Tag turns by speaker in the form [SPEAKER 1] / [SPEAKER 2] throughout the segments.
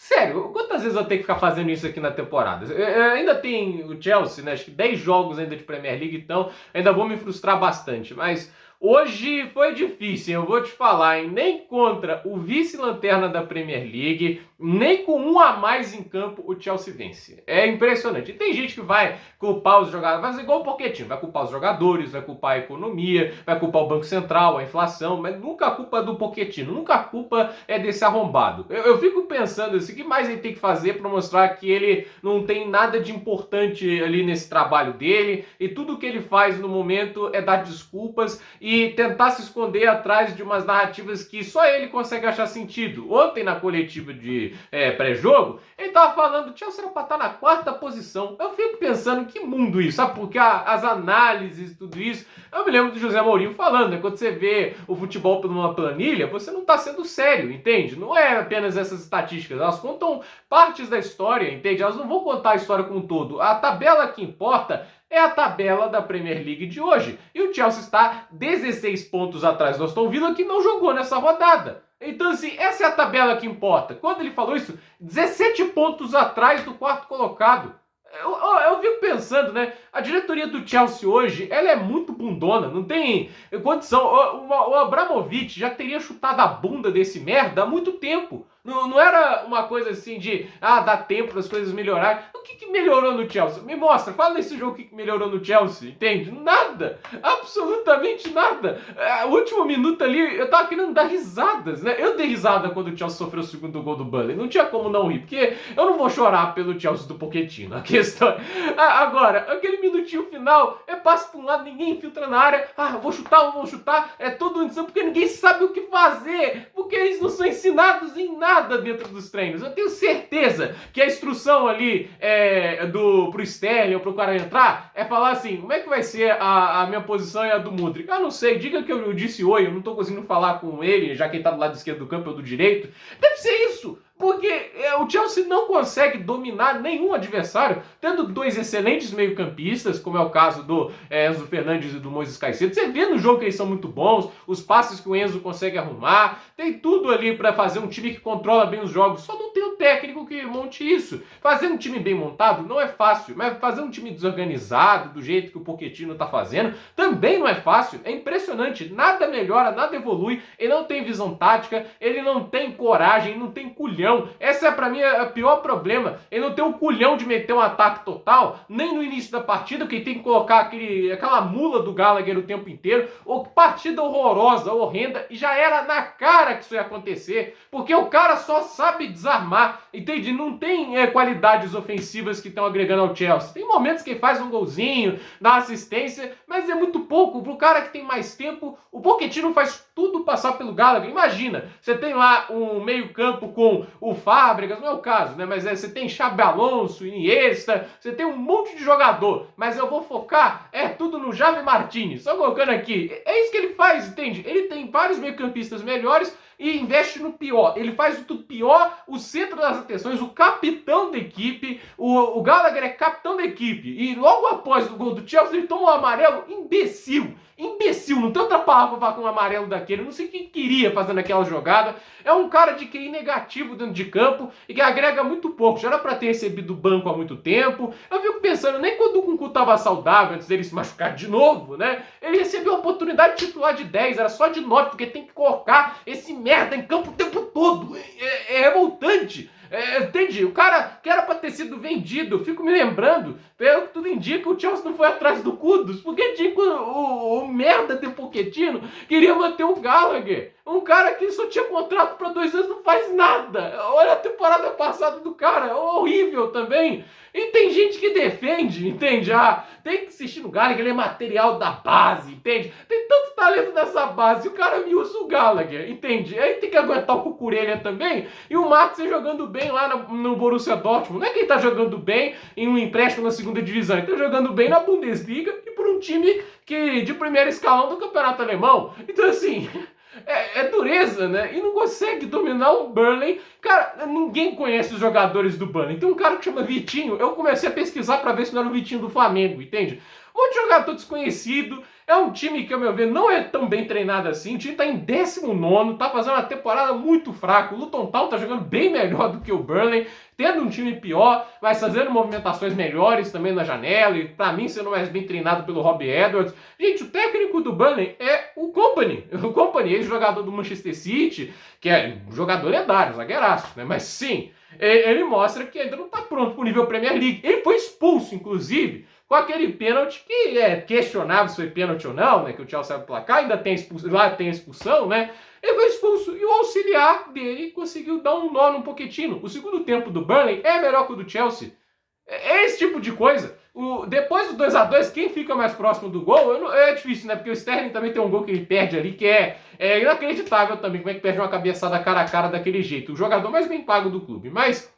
[SPEAKER 1] Sério, quantas vezes eu tenho que ficar fazendo isso aqui na temporada? Ainda tem o Chelsea, né? Acho que 10 jogos ainda de Premier League, então ainda vou me frustrar bastante. Mas hoje foi difícil, eu vou te falar, hein? Nem contra o vice-lanterna da Premier League, nem com um a mais em campo o Chelsea vence. É impressionante. E tem gente que vai culpar os jogadores, vai fazer igual o Pochettino, vai culpar os jogadores, vai culpar a economia, vai culpar o Banco Central, a inflação, mas nunca a culpa é do Pochettino, nunca a culpa é desse arrombado. Eu fico pensando assim, o que mais ele tem que fazer para mostrar que ele não tem nada de importante ali nesse trabalho dele e tudo que ele faz no momento é dar desculpas e tentar se esconder atrás de umas narrativas que só ele consegue achar sentido. Ontem na coletiva de pré-jogo, ele tava falando que o Chelsea era para estar na quarta posição. Eu fico pensando, que mundo isso, sabe? Porque as análises e tudo isso, eu me lembro do José Mourinho falando, né? Quando você vê o futebol por uma planilha, você não está sendo sério, entende? Não é apenas essas estatísticas, elas contam partes da história, entende? Elas não vão contar a história como um todo. A tabela que importa é a tabela da Premier League de hoje. E o Chelsea está 16 pontos atrás do Aston Villa, que não jogou nessa rodada. Então, assim, essa é a tabela que importa. Quando ele falou isso, 17 pontos atrás do quarto colocado. Eu fico pensando, né? A diretoria do Chelsea hoje, ela é muito bundona, não tem condição. O Abramovich já teria chutado a bunda desse merda há muito tempo. Não era uma coisa assim de, dá tempo para as coisas melhorarem. O que melhorou no Chelsea? Me mostra, fala nesse jogo o que melhorou no Chelsea, entende? Nada, absolutamente nada. O último minuto ali, eu tava querendo dar risadas, né? Eu dei risada quando o Chelsea sofreu o segundo gol do Burnley. Não tinha como não rir, porque eu não vou chorar pelo Chelsea do Pochettino. A questão agora, aquele minutinho final, passe para um lado, ninguém infiltra na área. Vou chutar, é todo um porque ninguém sabe o que fazer, porque eles não são ensinados em nada dentro dos treinos. Eu tenho certeza que a instrução ali pro Sterling ou pro cara entrar é falar assim, como é que vai ser a minha posição e a do Mudryk? Não sei, diga que eu disse oi, eu não tô conseguindo falar com ele, já que ele tá do lado esquerdo do campo ou do direito. Deve ser isso. Porque o Chelsea não consegue dominar nenhum adversário, tendo dois excelentes meio-campistas, como é o caso do Enzo Fernandes e do Moisés Caicedo. Você vê no jogo que eles são muito bons, os passes que o Enzo consegue arrumar, tem tudo ali para fazer um time que controla bem os jogos, só não tem o técnico que monte isso. Fazer um time bem montado não é fácil, mas fazer um time desorganizado, do jeito que o Pochettino tá fazendo, também não é fácil. É impressionante, nada melhora, nada evolui, ele não tem visão tática, ele não tem coragem, não tem culhão. Essa é pra mim o pior problema. Ele não tem o culhão de meter um ataque total, nem no início da partida, que ele tem que colocar aquela mula do Gallagher o tempo inteiro. Partida horrorosa, horrenda, e já era na cara que isso ia acontecer, porque o cara só sabe desarmar, entende? Não tem qualidades ofensivas que estão agregando ao Chelsea. Tem momentos que ele faz um golzinho, dá assistência, mas é muito pouco. Pro cara que tem mais tempo, o Pochettino faz tudo passar pelo Gallagher. Imagina, você tem lá um meio-campo com o Fábricas, não é o caso, né? Mas você tem Xabi Alonso, Iniesta, você tem um monte de jogador, mas eu vou focar tudo no Javi Martinez, só colocando aqui. É isso que ele faz, entende? Ele tem vários meio-campistas melhores e investe no pior. Ele faz o tudo pior, o centro das atenções, o capitão da equipe. O Gallagher é capitão da equipe. E logo após o gol do Chelsea, ele toma um amarelo imbecil. Imbecil, não tem outra palavra pra falar com um amarelo daquele. Eu não sei o que queria fazendo aquela jogada. É um cara de QI negativo dentro de campo e que agrega muito pouco. Já era pra ter recebido o banco há muito tempo. Eu fico pensando, nem quando o Kunku tava saudável, antes dele se machucar de novo, né? Ele recebeu a oportunidade de titular de 10, era só de 9, porque tem que colocar esse merda em campo o tempo todo. É revoltante. Entende? O cara que era pra ter sido vendido, eu fico me lembrando, pelo que tudo indica, o Chelsea não foi atrás do Kudus, porque tinha o merda de Pochettino queria manter o Gallagher. Um cara que só tinha contrato pra 2 anos, não faz nada. Olha a temporada passada do cara, horrível também. E tem gente que defende, entende? Tem que insistir no Gallagher, ele é material da base, entende? Tem tanto talento nessa base, o cara me usa o Gallagher, entende? Aí tem que aguentar o Cucurella também, e o Maxi jogando bem lá no Borussia Dortmund. Não é que ele tá jogando bem em um empréstimo na segunda divisão, ele tá jogando bem na Bundesliga e por um time de primeiro escalão do campeonato alemão. Então assim... É dureza, né? E não consegue dominar o Burnley. Cara, ninguém conhece os jogadores do Burnley. Tem um cara que chama Vitinho. Eu comecei a pesquisar pra ver se não era o Vitinho do Flamengo, entende? Um monte de jogador desconhecido. É um time que, ao meu ver, não é tão bem treinado assim. O time tá em 19º, tá fazendo uma temporada muito fraca. O Luton Town tá jogando bem melhor do que o Burnley, tendo um time pior, mas fazendo movimentações melhores também na janela, e pra mim sendo mais bem treinado pelo Robbie Edwards. Gente, o técnico do Burnley é o Kompany, ex-jogador do Manchester City, que é um jogador lendário, zagueiraço, né? Mas sim, ele mostra que ainda não tá pronto pro nível Premier League. Ele foi expulso, inclusive, com aquele pênalti que é questionável se foi pênalti ou não, né? Que o Chelsea sabe placar, ainda tem expulsão, lá tem expulsão, né? Ele foi expulso e o auxiliar dele conseguiu dar um nó no Pochettino. O segundo tempo do Burnley é melhor que o do Chelsea. É esse tipo de coisa. Depois do 2-2, quem fica mais próximo do gol é difícil, né? Porque o Sterling também tem um gol que ele perde ali, que é inacreditável também. Como é que perde uma cabeçada cara a cara daquele jeito? O jogador mais bem pago do clube. Mas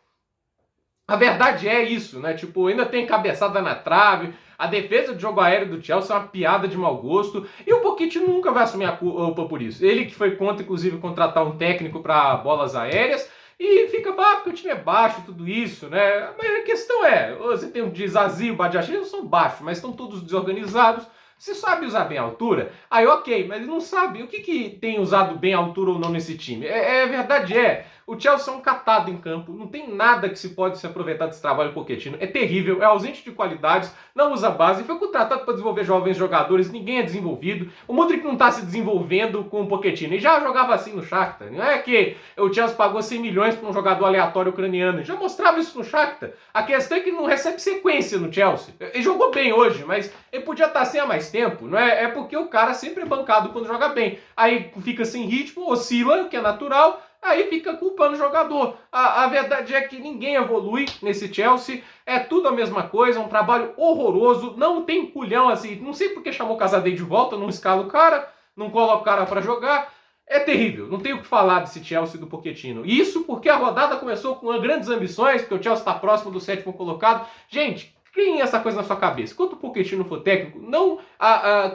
[SPEAKER 1] a verdade é isso, né? Tipo, ainda tem cabeçada na trave. A defesa de jogo aéreo do Chelsea é uma piada de mau gosto. E o Pochettino nunca vai assumir a culpa por isso. Ele que foi contra, inclusive, contratar um técnico para bolas aéreas. E fica, porque o time é baixo, tudo isso, né? Mas a questão é, você tem o Dizazi, o Badiachile, eles não são baixos, mas estão todos desorganizados. Você sabe usar bem a altura? Aí ok, mas ele não sabe. O que tem usado bem a altura ou não nesse time? A verdade é, o Chelsea é um catado em campo, não tem nada que se pode se aproveitar desse trabalho Pochettino. É terrível, é ausente de qualidades, não usa base, foi contratado para desenvolver jovens jogadores, ninguém é desenvolvido. O Mudryk não está se desenvolvendo com o Pochettino, e já jogava assim no Shakhtar. Não é que o Chelsea pagou 100 milhões para um jogador aleatório ucraniano, já mostrava isso no Shakhtar. A questão é que ele não recebe sequência no Chelsea. Ele jogou bem hoje, mas ele podia estar sem há mais tempo, não é? É porque o cara sempre é bancado quando joga bem. Aí fica sem ritmo, oscila, o que é natural. Aí fica culpando o jogador. A verdade é que ninguém evolui nesse Chelsea. É tudo a mesma coisa, um trabalho horroroso. Não tem culhão assim. Não sei porque chamou o Casadei de volta, não escala o cara, não coloca o cara pra jogar. É terrível, não tenho o que falar desse Chelsea do Pochettino. Isso porque a rodada começou com grandes ambições, porque o Chelsea está próximo do 7º colocado. Gente, criem essa coisa na sua cabeça. Quando o Pochettino for técnico, não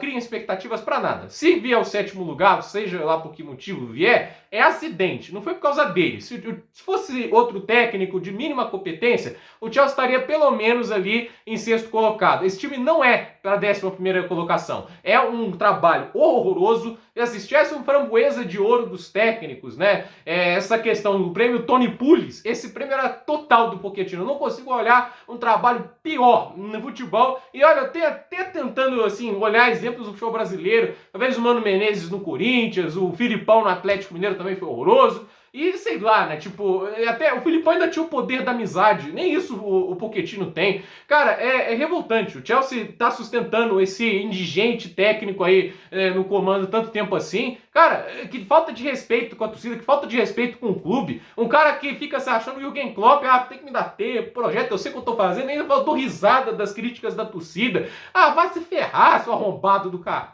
[SPEAKER 1] criem expectativas para nada. Se vier ao 7º lugar, seja lá por que motivo vier, é acidente. Não foi por causa dele. Se fosse outro técnico de mínima competência, o Chelsea estaria pelo menos ali em 6º colocado. Esse time não é para a 11ª colocação. É um trabalho horroroso. E se tivesse um framboesa de ouro dos técnicos, né? Essa questão do prêmio Tony Pulis, esse prêmio era total do Pochettino. Eu não consigo olhar um trabalho pior no futebol. E olha, até tentando assim, olhar exemplos do futebol brasileiro. Talvez o Mano Menezes no Corinthians, o Filipão no Atlético Mineiro também foi horroroso. E sei lá, né? Tipo, até o Filipão ainda tinha o poder da amizade. Nem isso o Pochettino tem. Cara, é revoltante. O Chelsea tá sustentando esse indigente técnico aí no comando tanto tempo assim. Cara, que falta de respeito com a torcida, que falta de respeito com o clube. Um cara que fica se achando o Jürgen Klopp, tem que me dar tempo, projeto, eu sei o que eu tô fazendo. Ainda eu dou risada das críticas da torcida. Vai se ferrar, seu arrombado do cara.